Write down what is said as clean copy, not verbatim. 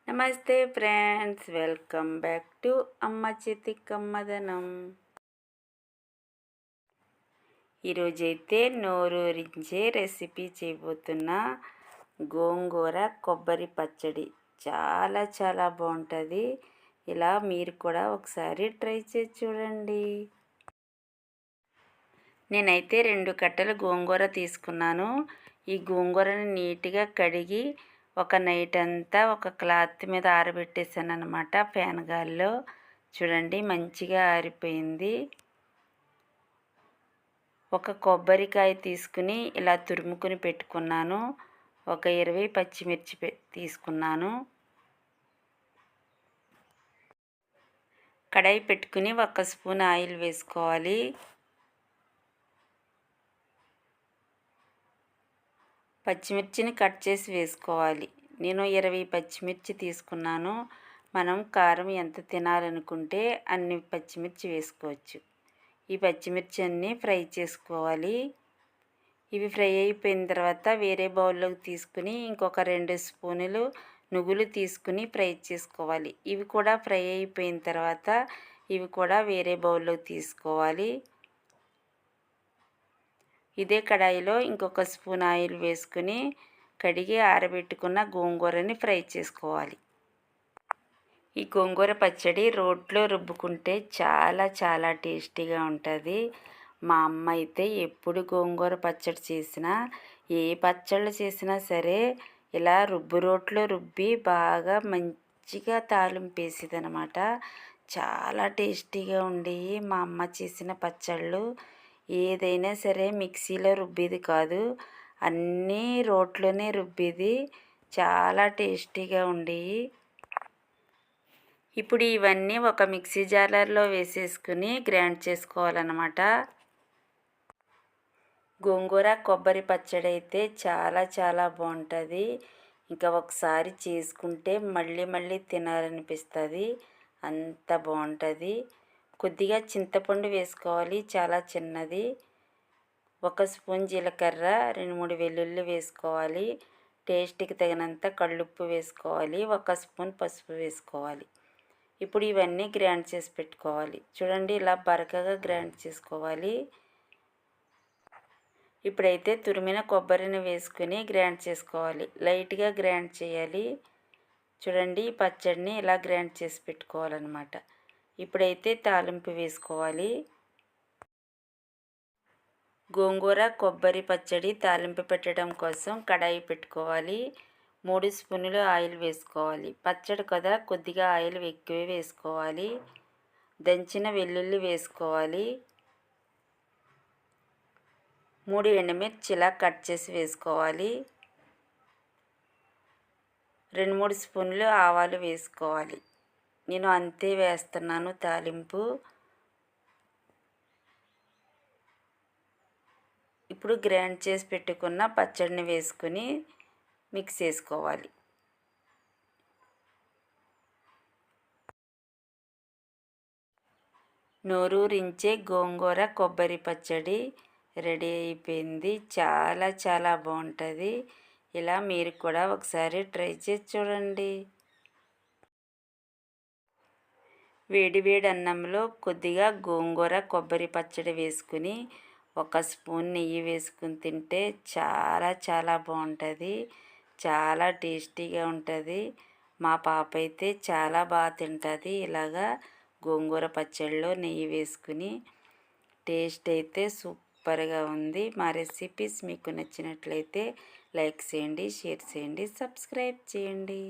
నమస్తే friends, welcome back to అమ్మ చేతి కమ్మదనం. ఈరోజైతే నోరూరించే రెసిపీ చేయబోతున్నా గోంగూర కొబ్బరి పచ్చడి. చాలా చాలా బాగుంటుంది. ఇలా మీరు కూడా ఒకసారి ట్రై చేసి చూడండి. నేనైతే 2 కట్టలు గోంగూర తీసుకున్నాను. ఈ గోంగూరని నీట్గా కడిగి ఒక నైట్ అంతా ఒక క్లాత్ మీద ఆరబెట్టేసాను అనమాట. ఫ్యాన్ గాలిలో చూడండి మంచిగా ఆరిపోయింది. ఒక కొబ్బరికాయ తీసుకుని ఇలా తురుముకుని పెట్టుకున్నాను. ఒక 20 పచ్చిమిర్చి తీసుకున్నాను. కడాయి పెట్టుకుని 1 స్పూన్ ఆయిల్ వేసుకోవాలి. పచ్చిమిర్చిని కట్ చేసి వేసుకోవాలి. నేను 20 పచ్చిమిర్చి తీసుకున్నాను. మనం కారం ఎంత తినాలనుకుంటే అన్ని పచ్చిమిర్చి వేసుకోవచ్చు. ఈ పచ్చిమిర్చి అన్నీ ఫ్రై చేసుకోవాలి. ఇవి ఫ్రై అయిపోయిన తర్వాత వేరే బౌల్లోకి తీసుకుని ఇంకొక 2 స్పూనులు నువ్వులు తీసుకుని ఫ్రై చేసుకోవాలి. ఇవి కూడా ఫ్రై అయిపోయిన తర్వాత ఇవి కూడా వేరే బౌల్లోకి తీసుకోవాలి. ఇదే కడాయిలో ఇంకొక స్పూన్ ఆయిల్ వేసుకుని కడిగి ఆరబెట్టుకున్న గోంగూరని ఫ్రై చేసుకోవాలి. ఈ గోంగూర పచ్చడి రోట్లో రుబ్బుకుంటే చాలా చాలా టేస్టీగా ఉంటుంది. మా అమ్మ అయితే ఎప్పుడు గోంగూర పచ్చడి చేసినా, ఏ పచ్చళ్ళు చేసినా సరే ఇలా రోట్లో రుబ్బి బాగా మంచిగా తాలింపు వేసేది అనమాట. చాలా టేస్టీగా ఉండేవి మా అమ్మ చేసిన పచ్చళ్ళు. ఏదైనా సరే మిక్సీలో రుబ్బేది కాదు, అన్నీ రోట్లోనే రుబ్బేది. చాలా టేస్టీగా ఉండేవి. ఇప్పుడు ఇవన్నీ ఒక మిక్సీ జార్లో వేసేసుకుని గ్రైండ్ చేసుకోవాలన్నమాట. గోంగూర కొబ్బరి పచ్చడి అయితే చాలా చాలా బాగుంటుంది. ఇంకా ఒకసారి చేసుకుంటే మళ్ళీ మళ్ళీ తినాలనిపిస్తుంది, అంత బాగుంటుంది. కొద్దిగా చింతపండు వేసుకోవాలి, చాలా చిన్నది. 1 స్పూన్ జీలకర్ర, 2-3 వెల్లుల్లి వేసుకోవాలి. టేస్ట్కి తగినంత కళ్ళుప్పు వేసుకోవాలి. 1 స్పూన్ పసుపు వేసుకోవాలి. ఇప్పుడు ఇవన్నీ గ్రైండ్ చేసి పెట్టుకోవాలి. చూడండి ఇలా బరకగా గ్రైండ్ చేసుకోవాలి. ఇప్పుడైతే తురిమిన కొబ్బరిని వేసుకుని గ్రైండ్ చేసుకోవాలి. లైట్గా గ్రైండ్ చేయాలి. చూడండి ఈ పచ్చడిని ఇలా గ్రైండ్ చేసి పెట్టుకోవాలన్నమాట. ఇప్పుడైతే తాలింపు వేసుకోవాలి. గోంగూర కొబ్బరి పచ్చడి తాలింపు పెట్టడం కోసం కడాయి పెట్టుకోవాలి. 3 స్పూన్లు ఆయిల్ వేసుకోవాలి. పచ్చడి కదా, కొద్దిగా ఆయిల్ ఎక్కువే వేసుకోవాలి. దంచిన వెల్లుల్లి వేసుకోవాలి. 3 ఎండుమిర్చి ఇలా కట్ చేసి వేసుకోవాలి. 2-3 స్పూన్లు ఆవాలు వేసుకోవాలి. నేను అంతే వేస్తున్నాను తాలింపు. ఇప్పుడు గ్రైండ్ చేసి పెట్టుకున్న పచ్చడిని వేసుకుని మిక్స్ చేసుకోవాలి. నోరూరించే గోంగూర కొబ్బరి పచ్చడి రెడీ అయిపోయింది. చాలా చాలా బాగుంటుంది. ఇలా మీరు కూడా ఒకసారి ట్రై చేసి చూడండి. వేడి వేడి అన్నంలో కొద్దిగా గోంగూర కొబ్బరి పచ్చడి వేసుకుని 1 స్పూన్ నెయ్యి వేసుకుని తింటే చాలా చాలా బాగుంటుంది. చాలా టేస్టీగా ఉంటుంది. మా పాప అయితే చాలా బాగా తింటుంది ఇలాగా గోంగూర పచ్చడిలో నెయ్యి వేసుకుని. టేస్ట్ అయితే సూపర్గా ఉంది. మా రెసిపీస్ మీకు నచ్చినట్లయితే లైక్ చేయండి, షేర్ చేయండి, సబ్స్క్రైబ్ చేయండి.